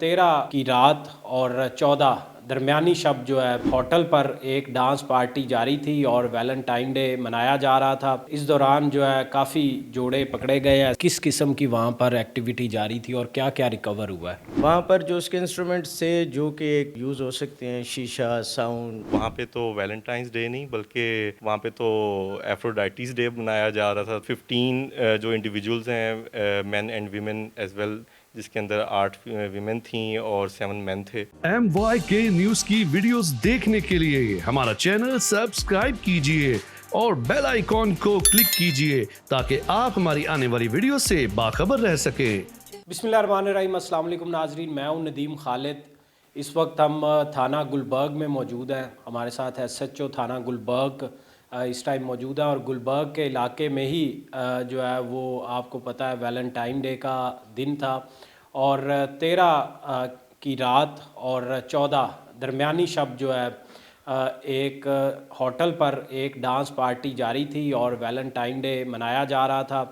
13 کی رات اور 14 درمیانی شب جو ہے ہوٹل پر ایک ڈانس پارٹی جاری تھی اور ویلنٹائن ڈے منایا جا رہا تھا۔ اس دوران جو ہے کافی جوڑے پکڑے گئے ہیں۔ کس قسم کی وہاں پر ایکٹیویٹی جاری تھی اور کیا کیا ریکور ہوا ہے؟ وہاں پر جو اس کے انسٹرومنٹس تھے جو کہ ایک یوز ہو سکتے ہیں، شیشہ، ساؤنڈ۔ وہاں پہ تو ویلنٹائنس ڈے نہیں بلکہ وہاں پہ تو ایفروڈائٹیز ڈے منایا جا رہا تھا۔ 15 جو انڈیویجولز ہیں، مین اینڈ ویمن ایز ویل، جس کے اندر 8 ویمن تھیں اور 7 مین تھے۔ MYK نیوز کی ویڈیوز دیکھنے کے لیے ہمارا چینل سبسکرائب کیجئے اور بیل آئیکن کو کلک کیجئے تاکہ آپ ہماری آنے والی ویڈیو سے باخبر رہ سکیں۔ بسم اللہ الرحمن الرحیم۔ السلام علیکم ناظرین، میں ہوں ندیم خالد۔ اس وقت ہم تھانہ گلبرگ میں موجود ہیں۔ ہمارے ساتھ SHO تھانہ گلبرگ اس ٹائم موجود ہے، اور گلبرگ کے علاقے میں ہی جو ہے وہ آپ کو پتہ ہے ویلنٹائن ڈے کا دن تھا، اور 13 کی رات اور 14 درمیانی شب جو ہے ایک ہوٹل پر ایک ڈانس پارٹی جاری تھی اور ویلنٹائن ڈے منایا جا رہا تھا۔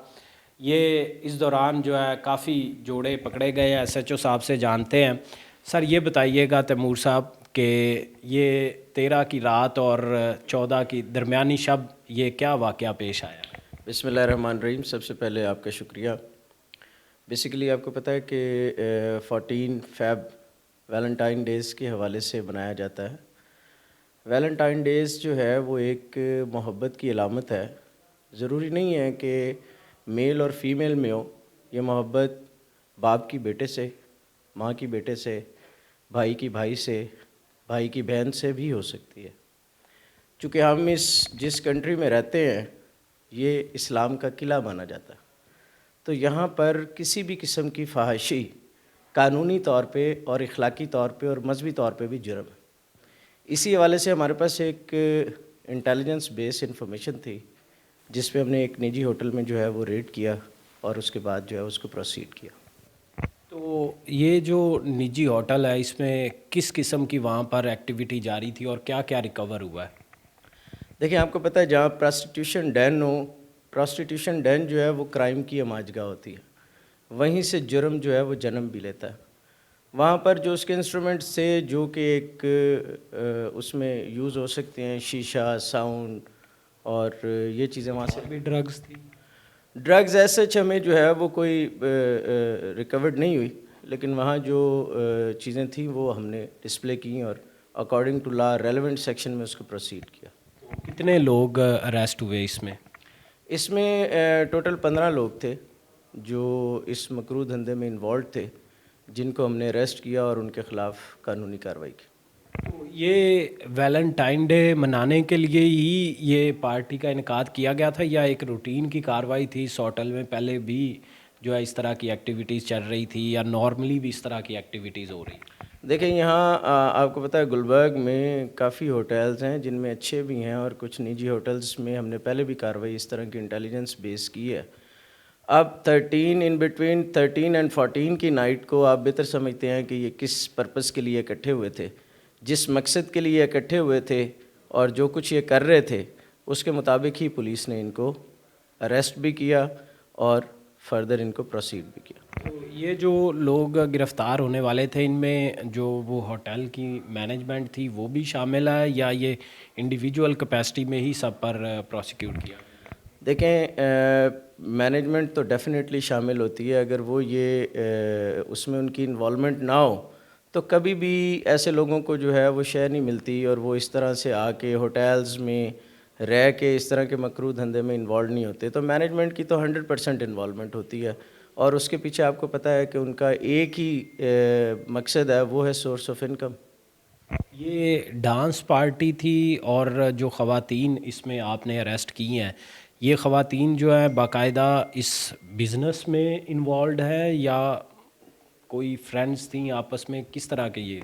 یہ اس دوران جو ہے کافی جوڑے پکڑے گئے ہیں۔ SHO صاحب سے جانتے ہیں۔ سر یہ بتائیے گا تیمور صاحب کہ یہ 13 کی رات اور 14 کی درمیانی شب یہ کیا واقعہ پیش آیا؟ بسم اللہ الرحمن الرحیم۔ سب سے پہلے آپ کا شکریہ۔ بیسیکلی آپ کو پتہ ہے کہ 14 فیب ویلنٹائن ڈیز کے حوالے سے بنایا جاتا ہے۔ ویلنٹائن ڈیز جو ہے وہ ایک محبت کی علامت ہے۔ ضروری نہیں ہے کہ میل اور فیمیل میں ہو، یہ محبت باپ کی بیٹے سے، ماں کی بیٹے سے، بھائی کی بھائی سے، بھائی کی بہن سے بھی ہو سکتی ہے۔ چونکہ ہم جس کنٹری میں رہتے ہیں یہ اسلام کا قلعہ مانا جاتا ہے، تو یہاں پر کسی بھی قسم کی فحاشی قانونی طور پہ اور اخلاقی طور پہ اور مذہبی طور پہ بھی جرم ہے۔ اسی حوالے سے ہمارے پاس ایک انٹیلیجنس بیس انفارمیشن تھی، جس پہ ہم نے ایک نجی ہوٹل میں جو ہے وہ ریڈ کیا اور اس کے بعد جو ہے اس کو پروسیڈ کیا۔ تو یہ جو نجی ہوٹل ہے اس میں کس قسم کی وہاں پر ایکٹیویٹی جاری تھی اور کیا کیا ریکور ہوا ہے؟ دیکھیں، آپ کو پتہ ہے جہاں پراسٹیٹیوشن ڈین ہو، پراسٹیٹیوشن ڈین جو ہے وہ کرائم کی ہماج گاہ ہوتی ہے، وہیں سے جرم جو ہے وہ جنم بھی لیتا ہے۔ وہاں پر جو اس کے انسٹرومنٹس تھے جو کہ ایک اس میں یوز ہو سکتے ہیں، شیشہ، ساؤنڈ اور یہ چیزیں وہاں سے بھی ڈرگز تھی؟ ڈرگز ایسے ہمیں جو ہے وہ کوئی ریکورڈ نہیں ہوئی، لیکن وہاں جو چیزیں تھیں وہ ہم نے ڈسپلے کی اور according to law relevant section میں اس کو پروسیڈ کیا۔ کتنے لوگ اریسٹ ہوئے اس میں؟ اس میں ٹوٹل 15 لوگ تھے جو اس مکروہ دھندے میں انوالوڈ تھے، جن کو ہم نے اریسٹ کیا اور ان کے خلاف قانونی کارروائی کی۔ تو یہ ویلنٹائن ڈے منانے کے لیے ہی یہ پارٹی کا انعقاد کیا گیا تھا یا ایک روٹین کی کارروائی تھی؟ اس ہوٹل میں پہلے بھی جو ہے اس طرح کی ایکٹیویٹیز چل رہی تھی یا نارملی بھی اس طرح کی ایکٹیویٹیز ہو رہی؟ دیکھیں، یہاں آپ کو پتہ ہے گلبرگ میں کافی ہوٹلز ہیں جن میں اچھے بھی ہیں، اور کچھ نجی ہوٹلز میں ہم نے پہلے بھی کارروائی اس طرح کی انٹیلیجنس بیس کی ہے۔ اب 13 ان بٹوین 13 اینڈ 14 کی نائٹ کو آپ بہتر سمجھتے ہیں کہ یہ کس پرپس کے لیے اکٹھے ہوئے تھے، جس مقصد کے لیے اکٹھے ہوئے تھے اور جو کچھ یہ کر رہے تھے اس کے مطابق ہی پولیس نے ان کو اریسٹ بھی کیا اور فردر ان کو پروسیڈ بھی کیا۔ تو یہ جو لوگ گرفتار ہونے والے تھے ان میں جو وہ ہوٹل کی مینجمنٹ تھی وہ بھی شامل ہے یا یہ انڈیویجول کیپیسٹی میں ہی سب پر پروسیکیوٹ کیا؟ دیکھیں، مینجمنٹ تو ڈیفینیٹلی شامل ہوتی ہے۔ اگر وہ یہ اس میں ان کی انوالومنٹ نہ ہو تو کبھی بھی ایسے لوگوں کو جو ہے وہ شے نہیں ملتی، اور وہ اس طرح سے آ کے ہوٹلز میں رہ کے اس طرح کے مکروہ دھندے میں انوالو نہیں ہوتے۔ تو مینجمنٹ کی تو 100% انوالومنٹ ہوتی ہے، اور اس کے پیچھے آپ کو پتہ ہے کہ ان کا ایک ہی مقصد ہے، وہ ہے سورس آف انکم۔ یہ ڈانس پارٹی تھی، اور جو خواتین اس میں آپ نے اریسٹ کی ہیں یہ خواتین جو ہیں باقاعدہ اس بزنس میں انوالوڈ ہے یا کوئی فرینڈز تھیں آپس میں، کس طرح کے یہ؟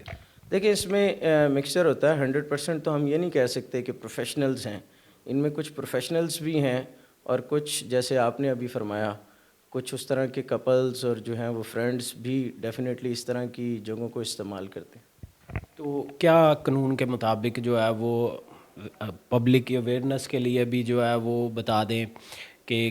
دیکھیں، اس میں مکسچر ہوتا ہے۔ 100% تو ہم یہ نہیں کہہ سکتے کہ پروفیشنلز ہیں۔ ان میں کچھ پروفیشنلز بھی ہیں اور کچھ، جیسے آپ نے ابھی فرمایا، کچھ اس طرح کے کپلز اور جو ہیں وہ فرینڈز بھی ڈیفینیٹلی اس طرح کی جگہوں کو استعمال کرتے ہیں۔ تو کیا قانون کے مطابق جو ہے وہ پبلک اویئرنیس کے لیے بھی جو ہے وہ بتا دیں کہ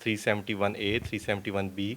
371A, 371B,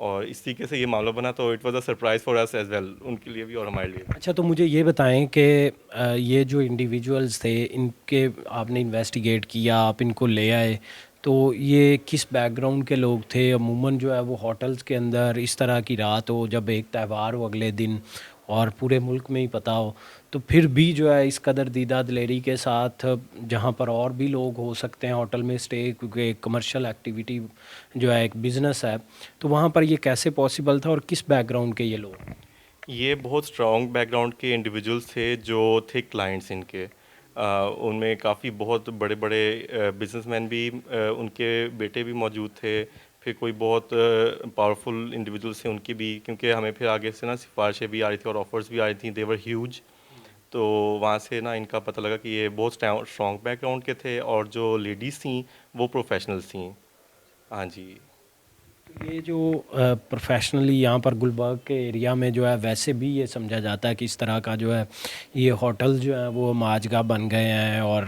اور اس طریقے سے یہ معاملہ بنا, تو it was a surprise for us as well, ان کے لیے بھی اور ہمارے لیے. اچھا تو مجھے یہ بتائیں کہ یہ جو انڈیویجولز تھے ان کے آپ نے انویسٹیگیٹ کیا, آپ ان کو لے آئے, تو یہ کس بیک گراؤنڈ کے لوگ تھے؟ عموماً جو ہے وہ ہوٹلز کے اندر اس طرح کی رات ہو جب ایک تہوار ہو اگلے دن اور پورے ملک میں ہی پتہ ہو, تو پھر بھی جو ہے اس قدر دیدہ دلیری کے ساتھ جہاں پر اور بھی لوگ ہو سکتے ہیں ہوٹل میں اسٹے, کیونکہ ایک کمرشل ایکٹیویٹی جو ہے ایک بزنس ہے, تو وہاں پر یہ کیسے پاسبل تھا اور کس بیک گراؤنڈ کے یہ لوگ؟ یہ بہت اسٹرانگ بیک گراؤنڈ کے انڈیویجولس تھے جو تھے کلائنٹس ان کے. ان میں کافی بہت بڑے بڑے بزنس مین بھی, ان کے بیٹے بھی موجود تھے, پھر کوئی بہت پاورفل انڈیویجولس تھے ان کی بھی, کیونکہ ہمیں پھر آگے سے نا سفارشیں بھی آ رہی تھیں اور آفرز بھی آ رہی تھیں, دیور ہیوج. تو وہاں سے نا ان کا پتہ لگا کہ یہ بہت اسٹرانگ بیک گراؤنڈ کے تھے, اور جو لیڈیز تھیں وہ پروفیشنلز تھیں. ہاں جی. یہ جو پروفیشنلی یہاں پر گلبرگ کے ایریا میں جو ہے ویسے بھی یہ سمجھا جاتا ہے کہ اس طرح کا جو ہے یہ ہوٹل جو ہیں وہ ماجگاہ بن گئے ہیں, اور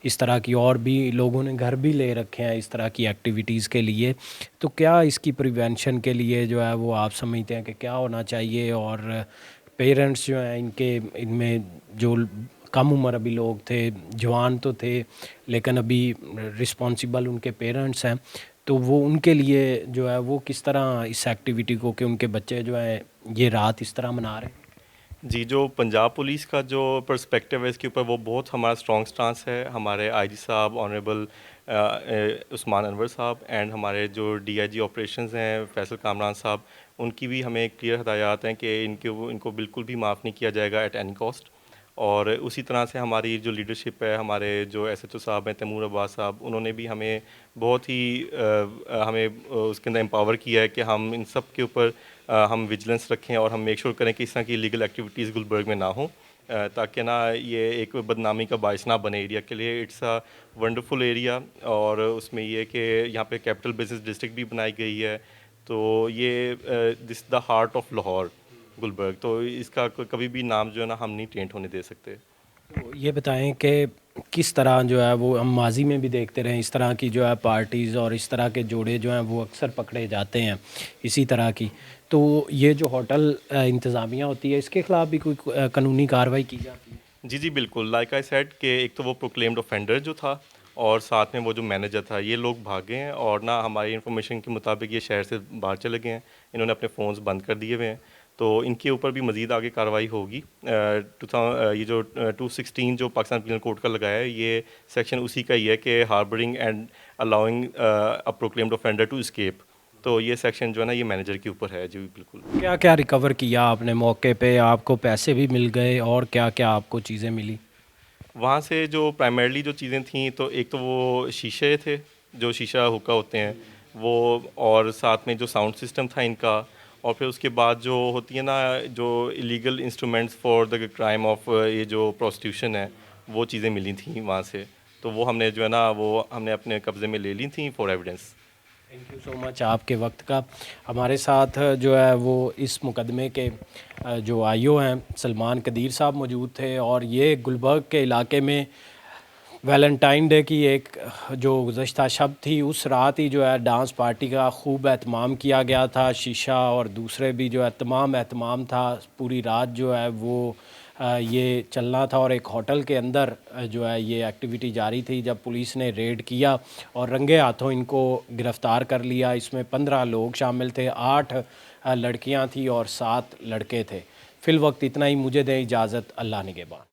اس طرح کی اور بھی لوگوں نے گھر بھی لے رکھے ہیں اس طرح کی ایکٹیویٹیز کے لیے. تو کیا اس کی پریونشن کے لیے جو ہے وہ آپ سمجھتے ہیں کہ کیا ہونا چاہیے؟ اور پیرنٹس جو ہیں ان میں جو کم عمر ابھی لوگ تھے, جوان تو تھے لیکن ابھی رسپانسیبل ان کے پیرنٹس ہیں, تو وہ ان کے لیے جو ہے وہ کس طرح اس ایکٹیویٹی کو, کہ ان کے بچے جو ہیں یہ رات اس طرح منا رہے ہیں؟ جی, جو پنجاب پولیس کا جو پرسپیکٹیو ہے اس کے اوپر, وہ بہت ہمارا اسٹرانگ سٹانس ہے. ہمارے آئی جی صاحب آنریبل عثمان انور صاحب, اینڈ ہمارے جو ڈی آئی جی آپریشنز ہیں فیصل کامران صاحب, ان کی بھی ہمیں کلیئر ہدایات ہیں کہ ان کو بالکل بھی معاف نہیں کیا جائے گا ایٹ اینی کاسٹ. اور اسی طرح سے ہماری جو لیڈرشپ ہے, ہمارے جو ایس ایچ او صاحب ہیں تیمور عباس صاحب, انہوں نے بھی ہمیں بہت ہی ہمیں اس کے اندر امپاور کیا ہے کہ ہم ان سب کے اوپر ہم وجیلنس رکھیں, اور ہم میک شور کریں کہ اس طرح کی لیگل ایکٹیویٹیز گلبرگ میں نہ ہوں, تاکہ نا یہ ایک بدنامی کا باعث نہ بنے ایریا کے لیے. اٹس اے ونڈرفل ایریا, اور اس میں یہ کہ یہاں پہ کیپٹل بزنس ڈسٹرکٹ بھی بنائی گئی ہے, تو یہ this the heart of Lahore Gulberg, تو اس کا کبھی بھی نام جو ہے نا ہم نہیں ٹینٹ ہونے دے سکتے. یہ بتائیں کہ کس طرح جو ہے وہ ہم ماضی میں بھی دیکھتے رہے اس طرح کی جو ہے پارٹیز اور اس طرح کے جوڑے جو ہیں وہ اکثر پکڑے جاتے ہیں اسی طرح کی, تو یہ جو ہوٹل انتظامیہ ہوتی ہے اس کے خلاف بھی کوئی قانونی کارروائی کی جاتی ہے؟ جی بالکل, لائک آئی سیڈ کہ ایک تو وہ پروکلیمڈ آفینڈر جو تھا, اور ساتھ میں وہ جو مینیجر تھا, یہ لوگ بھاگے ہیں, اور نہ ہماری انفارمیشن کے مطابق یہ شہر سے باہر چلے گئے ہیں, انہوں نے اپنے فونز بند کر دیے ہوئے ہیں. تو ان کے اوپر بھی مزید آگے کارروائی ہوگی. یہ جو 216 جو پاکستان پینل کوڈ کا لگایا ہے, یہ سیکشن اسی کا ہی ہے کہ harbouring and allowing a proclaimed offender to escape. تو یہ سیکشن جو ہے نا یہ مینیجر کے اوپر ہے. جی بالکل. کیا کیا ریکور کیا آپ نے موقع پہ؟ آپ کو پیسے بھی مل گئے اور کیا کیا آپ کو چیزیں ملی وہاں سے؟ جو پرائمرلی جو چیزیں تھیں, تو ایک تو وہ شیشے تھے, جو شیشہ حکا ہوتے ہیں وہ, اور ساتھ میں جو ساؤنڈ سسٹم تھا ان کا, اور پھر اس کے بعد جو ہوتی ہے نا جو illegal instruments for the crime of یہ جو پروسٹیوشن ہے, وہ چیزیں ملی تھیں وہاں سے. تو وہ ہم نے جو ہے نا وہ ہم نے اپنے قبضے میں لے لی تھیں for evidence. Thank you so much آپ کے وقت کا. ہمارے ساتھ جو ہے وہ اس مقدمے کے جو آئی او ہیں سلمان قدیر صاحب موجود تھے, اور یہ گلبرگ کے علاقے میں ویلنٹائن ڈے کی ایک جو گزشتہ شب تھی, اس رات ہی جو ہے ڈانس پارٹی کا خوب اہتمام کیا گیا تھا. شیشہ اور دوسرے بھی جو ہے تمام اہتمام تھا, پوری رات جو ہے وہ یہ چلنا تھا, اور ایک ہوٹل کے اندر جو ہے یہ ایکٹیویٹی جاری تھی. جب پولیس نے ریڈ کیا اور رنگے ہاتھوں ان کو گرفتار کر لیا, اس میں 15 لوگ شامل تھے, 8 لڑکیاں تھیں اور 7 لڑکے تھے. فی الوقت اتنا ہی, مجھے دیں اجازت, اللہ نگہبان.